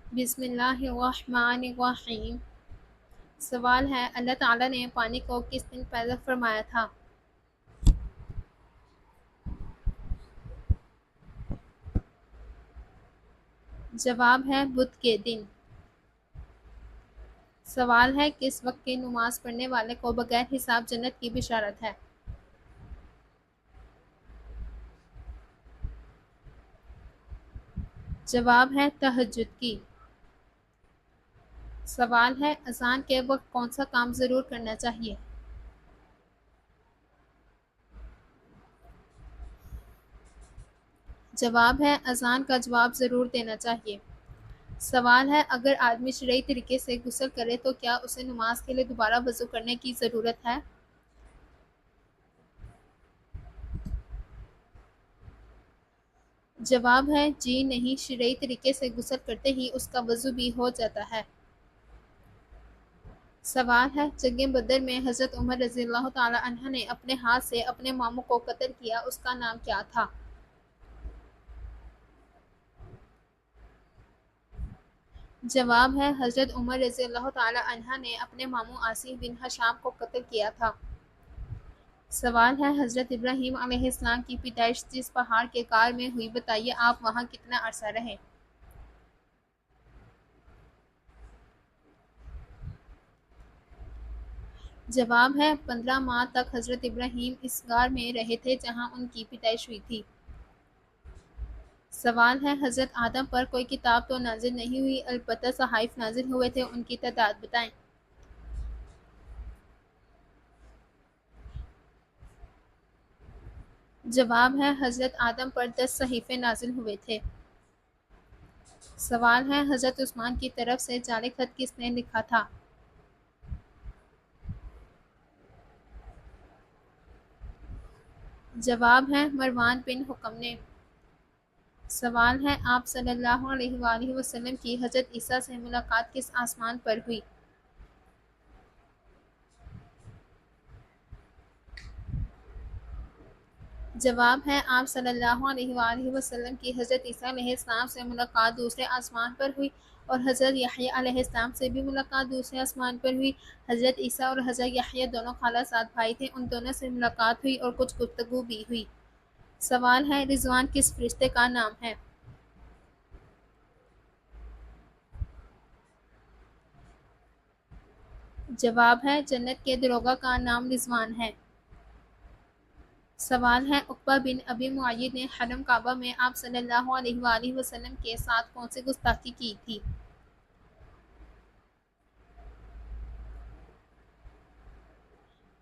بسم اللہ الرحمن الرحیم۔ سوال ہے اللہ تعالیٰ نے پانی کو کس دن پیدا فرمایا تھا؟ جواب ہے بدھ کے دن۔ سوال ہے کس وقت کی نماز پڑھنے والے کو بغیر حساب جنت کی بشارت ہے؟ جواب ہے تہجد کی۔ سوال ہے اذان کے وقت کون سا کام ضرور کرنا چاہیے؟ جواب ہے اذان کا جواب ضرور دینا چاہیے۔ سوال ہے اگر آدمی شرعی طریقے سے غسل کرے تو کیا اسے نماز کے لیے دوبارہ وضو کرنے کی ضرورت ہے؟ جواب ہے جی نہیں، شرعی طریقے سے غسل کرتے ہی اس کا وضو بھی ہو جاتا ہے۔ سوال ہے جنگ بدر میں حضرت عمر رضی اللہ تعالی عنہ نے اپنے ہاتھ سے اپنے ماموں کو قتل کیا، اس کا نام کیا تھا؟ جواب ہے حضرت عمر رضی اللہ تعالی عنہ نے اپنے ماموں عاصی بن حشام کو قتل کیا تھا۔ سوال ہے حضرت ابراہیم علیہ السلام کی پیدائش جس پہاڑ کے غار میں ہوئی بتائیے آپ وہاں کتنا عرصہ رہے؟ جواب ہے 15 ماہ تک حضرت ابراہیم اس غار میں رہے تھے جہاں ان کی پیدائش ہوئی تھی۔ سوال ہے حضرت آدم پر کوئی کتاب تو نازل نہیں ہوئی البتہ صحائف نازل ہوئے تھے، ان کی تعداد بتائیں۔ جواب ہے حضرت آدم پر 10 صحیفے نازل ہوئے تھے۔ سوال ہے حضرت عثمان کی طرف سے جعلی خط کس نے لکھا تھا؟ جواب ہے مروان بن حکم نے۔ سوال ہے آپ صلی اللہ علیہ وآلہ وسلم کی حضرت عیسیٰ سے ملاقات کس آسمان پر ہوئی؟ جواب ہے آپ صلی اللہ علیہ وآلہ وسلم کی حضرت عیسیٰ علیہ السلام سے ملاقات دوسرے آسمان پر ہوئی، اور حضرت یحییٰ علیہ السلام سے بھی ملاقات دوسرے آسمان پر ہوئی۔ حضرت عیسیٰ اور حضرت یحییٰ دونوں خالہ زاد بھائی تھے، ان دونوں سے ملاقات ہوئی اور کچھ گفتگو بھی ہوئی۔ سوال ہے رضوان کس فرشتے کا نام ہے؟ جواب ہے جنت کے دروغہ کا نام رضوان ہے۔ سوال ہے عقبہ بن ابی معیط نے حرم کعبہ میں آپ صلی اللہ علیہ وآلہ وسلم کے ساتھ کون سی گستاخی کی تھی؟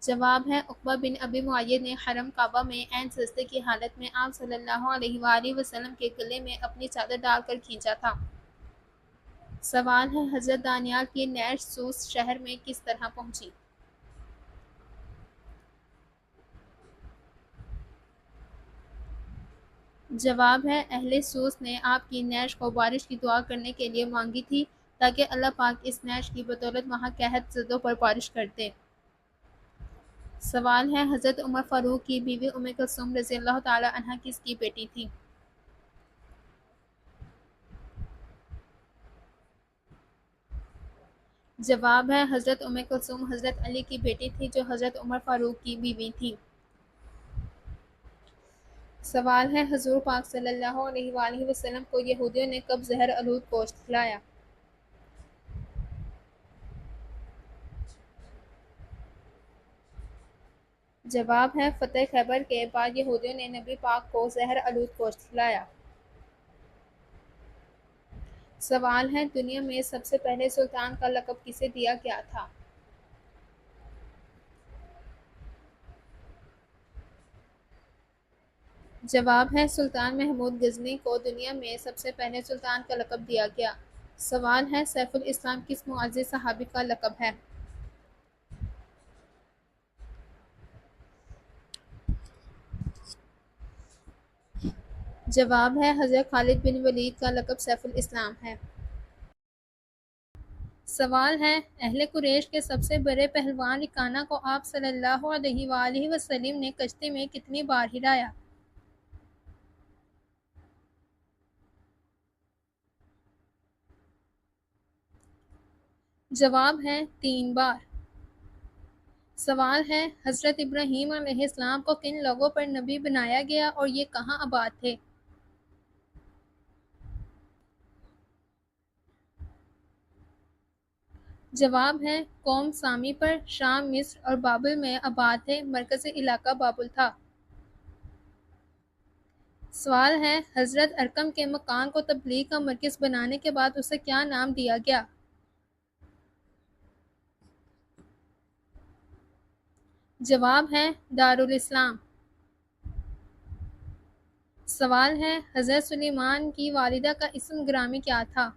جواب ہے عقبہ بن ابی معیط نے حرم کعبہ میں عین سجدے کی حالت میں آپ صلی اللہ علیہ وآلہ وسلم کے گلے میں اپنی چادر ڈال کر کھینچا تھا۔ سوال ہے حضرت دانیال کی نیش سوس شہر میں کس طرح پہنچی؟ جواب ہے اہل سوس نے آپ کی نیش کو بارش کی دعا کرنے کے لیے مانگی تھی تاکہ اللہ پاک اس نیش کی بدولت وہاں قحط زدوں پر بارش کر دے۔ سوال ہے حضرت عمر فاروق کی بیوی ام کلثوم رضی اللہ تعالی عنہا کس کی بیٹی تھی؟ جواب ہے حضرت ام کلثوم حضرت علی کی بیٹی تھی جو حضرت عمر فاروق کی بیوی تھی۔ سوال ہے حضور پاک صلی اللہ علیہ وآلہ وسلم کو یہودیوں نے کب زہر آلود گوشت کھلایا؟ جواب ہے فتح خیبر کے بعد یہودیوں نے نبی پاک کو زہر آلود گوشت کھلایا۔ سوال ہے دنیا میں سب سے پہلے سلطان کا لقب کسے دیا گیا تھا؟ جواب ہے سلطان محمود غزنی کو دنیا میں سب سے پہلے سلطان کا لقب دیا گیا۔ سوال ہے سیف الاسلام کس معزز صحابی کا لقب ہے؟ جواب ہے حضرت خالد بن ولید کا لقب سیف الاسلام ہے۔ سوال ہے اہل قریش کے سب سے بڑے پہلوان رکانہ کو آپ صلی اللہ علیہ وآلہ وسلم نے کشتی میں کتنی بار ہرایا؟ جواب ہے 3 بار۔ سوال ہے حضرت ابراہیم علیہ السلام کو کن لوگوں پر نبی بنایا گیا اور یہ کہاں آباد تھے؟ جواب ہے قوم سامی پر، شام، مصر اور بابل میں آباد تھے، مرکزی علاقہ بابل تھا۔ سوال ہے حضرت ارقم کے مکان کو تبلیغ کا مرکز بنانے کے بعد اسے کیا نام دیا گیا؟ جواب ہے دارالاسلام۔ سوال ہے حضرت سلیمان کی والدہ کا اسم گرامی کیا تھا؟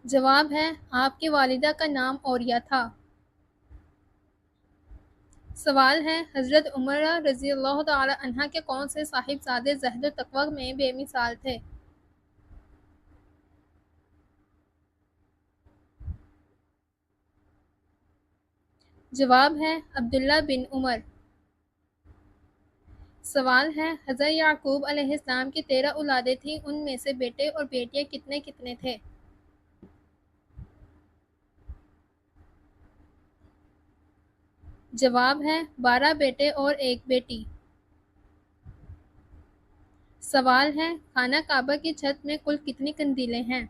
جواب ہے آپ کی والدہ کا نام اوریہ تھا۔ سوال ہے حضرت عمر رضی اللہ تعالی عنہ کے کون سے صاحبزادے زہد و تقوی میں بے مثال تھے؟ جواب ہے عبداللہ بن عمر۔ سوال ہے حضرت یعقوب علیہ السلام کی 13 اولادیں تھیں، ان میں سے بیٹے اور بیٹیاں کتنے کتنے تھے؟ جواب ہے 12 بیٹے اور 1 بیٹی۔ سوال ہے خانہ کعبہ کی چھت میں کل کتنی قندیلیں ہیں؟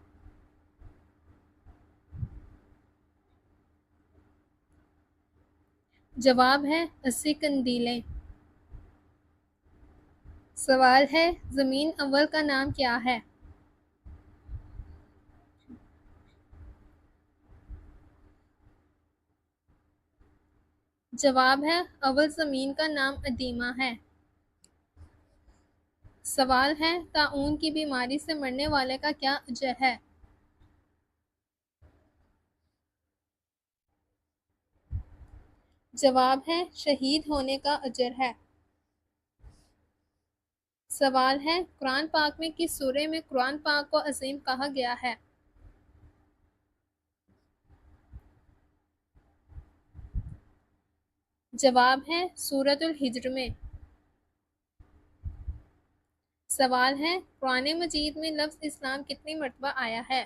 جواب ہے 80 قندیلیں۔ سوال ہے زمین اول کا نام کیا ہے؟ جواب ہے اول زمین کا نام ادیمہ ہے۔ سوال ہے طاعون کی بیماری سے مرنے والے کا کیا اجر ہے؟ جواب ہے شہید ہونے کا اجر ہے۔ سوال ہے قرآن پاک میں کس سورہ میں قرآن پاک کو عظیم کہا گیا ہے؟ جواب ہے سورۃ الحجر میں۔ سوال ہے قرآن مجید میں لفظ اسلام کتنی مرتبہ آیا ہے؟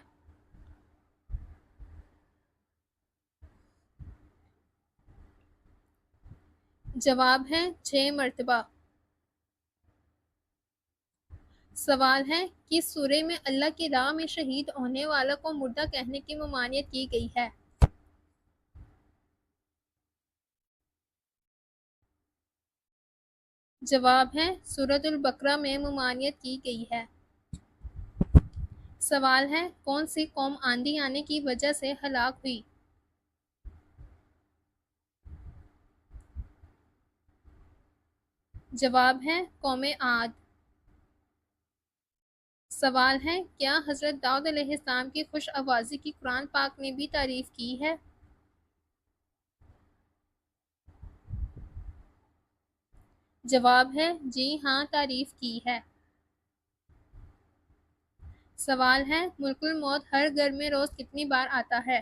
جواب ہے 6 مرتبہ۔ سوال ہے کس سورہ میں اللہ کی راہ میں شہید ہونے والا کو مردہ کہنے کی ممانعت کی گئی ہے؟ جواب ہے سورۃ البقرہ میں ممانعت کی گئی ہے۔ سوال ہے کون سی قوم آندھی آنے کی وجہ سے ہلاک ہوئی؟ جواب ہے قوم عاد۔ سوال ہے کیا حضرت داؤد علیہ السلام کی خوش آوازی کی قرآن پاک نے بھی تعریف کی ہے؟ جواب ہے جی ہاں تعریف کی ہے۔ سوال ہے ملک الموت ہر گھر میں روز کتنی بار آتا ہے؟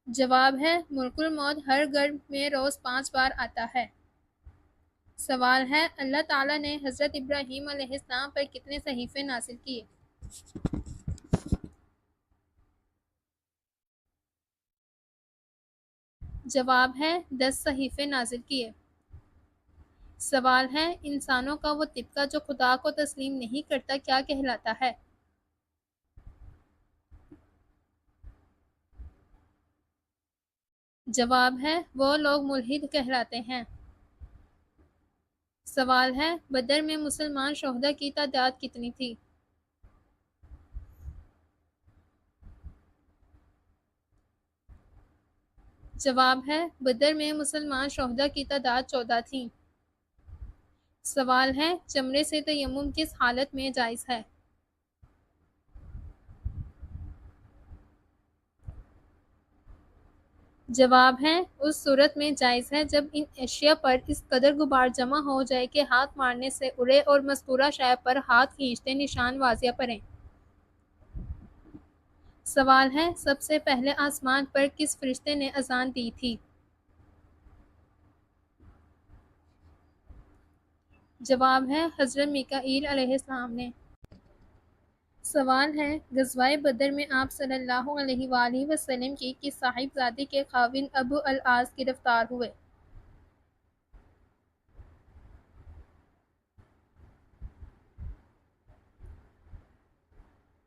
جواب ہے ملک الموت ہر گھر میں روز 5 بار آتا ہے۔ سوال ہے اللہ تعالیٰ نے حضرت ابراہیم علیہ السلام پر کتنے صحیفے نازل کیے؟ جواب ہے 10 صحیفے نازل کیے۔ سوال ہے انسانوں کا وہ طبقہ جو خدا کو تسلیم نہیں کرتا کیا کہلاتا ہے؟ جواب ہے وہ لوگ ملحد کہلاتے ہیں۔ سوال ہے بدر میں مسلمان شہداء کی تعداد کتنی تھی؟ جواب ہے بدر میں مسلمان شہداء کی تعداد 14 تھی۔ سوال ہے چمڑے سے تیمم کس حالت میں جائز ہے؟ جواب ہے اس صورت میں جائز ہے جب ان اشیاء پر اس قدر غبار جمع ہو جائے کہ ہاتھ مارنے سے اڑے اور مذکورہ شے پر ہاتھ کھینچتے نشان واضح پڑیں۔ سوال ہے سب سے پہلے آسمان پر کس فرشتے نے اذان دی تھی؟ جواب ہے حضرت میکائیل علیہ السلام نے۔ سوال ہے غزوہ بدر میں آپ صلی اللہ علیہ وآلہ وسلم کی کس صاحبزادی کے خاوند ابو العاص گرفتار ہوئے؟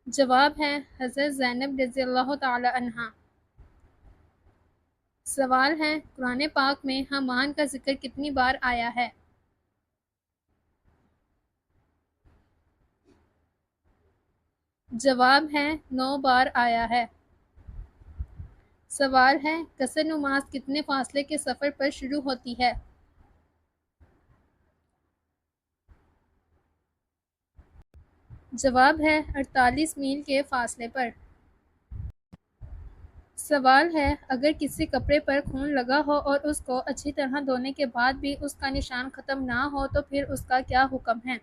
جواب ہے حضرت زینب رضی اللہ تعالی عنہا۔ سوال ہے قرآن پاک میں حامان کا ذکر کتنی بار آیا ہے؟ جواب ہے 9 بار آیا ہے۔ سوال ہے قصر نماز کتنے فاصلے کے سفر پر شروع ہوتی ہے؟ جواب ہے 48 میل کے فاصلے پر۔ سوال ہے اگر کسی کپڑے پر خون لگا ہو اور اس کو اچھی طرح دھونے کے بعد بھی اس کا نشان ختم نہ ہو تو پھر اس کا کیا حکم ہے؟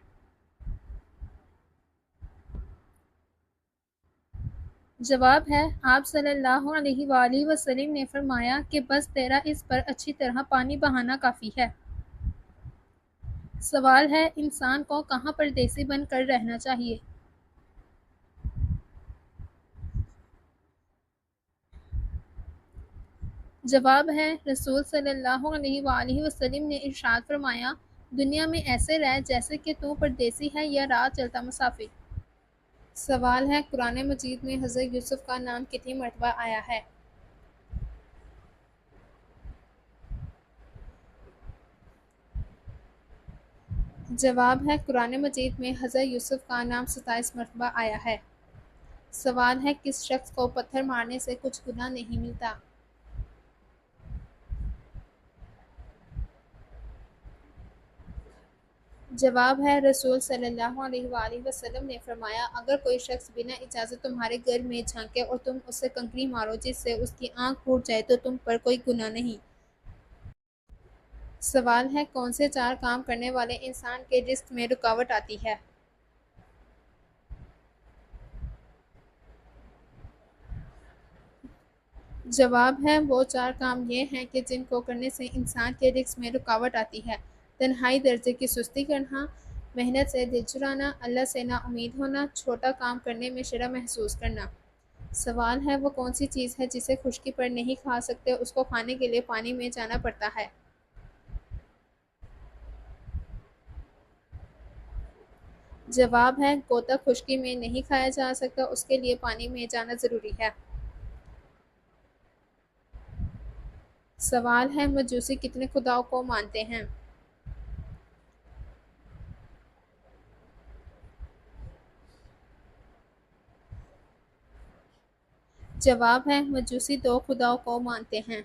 جواب ہے آپ صلی اللہ علیہ وآلہ وسلم نے فرمایا کہ بس تیرا اس پر اچھی طرح پانی بہانا کافی ہے۔ سوال ہے انسان کو کہاں پردیسی بن کر رہنا چاہیے؟ جواب ہے رسول صلی اللہ علیہ وآلہ وسلم نے ارشاد فرمایا دنیا میں ایسے رہ جیسے کہ تو پردیسی ہے یا راہ چلتا مسافر۔ سوال ہے قرآن مجید میں حضرت یوسف کا نام کتنی مرتبہ آیا ہے؟ جواب ہے قرآن مجید میں حضرت یوسف کا نام 27 مرتبہ آیا ہے۔ سوال ہے کس شخص کو پتھر مارنے سے کچھ گناہ نہیں ملتا؟ جواب ہے رسول صلی اللہ علیہ وآلہ وسلم نے فرمایا اگر کوئی شخص بنا اجازت تمہارے گھر میں جھانکے اور تم اسے کنکری مارو جس سے اس کی آنکھ پھوٹ جائے تو تم پر کوئی گناہ نہیں۔ سوال ہے کون سے 4 کام کرنے والے انسان کے رزق میں رکاوٹ آتی ہے؟ جواب ہے وہ 4 کام یہ ہیں کہ جن کو کرنے سے انسان کے رزق میں رکاوٹ آتی ہے۔ تنہائی درجے کی سستی کرنا، محنت سے دل چرانا، اللہ سے نا امید ہونا، چھوٹا کام کرنے میں شرم محسوس کرنا۔ سوال ہے وہ کون سی چیز ہے جسے خشکی پر نہیں کھا سکتے اس کو کھانے کے لیے پانی میں جانا پڑتا ہے؟ جواب ہے غوطہ خشکی میں نہیں کھایا جا سکتا اس کے لیے پانی میں جانا ضروری ہے۔ سوال ہے مجوسی کتنے خداؤں کو مانتے ہیں؟ جواب ہے مجوسی 2 خداؤں کو مانتے ہیں۔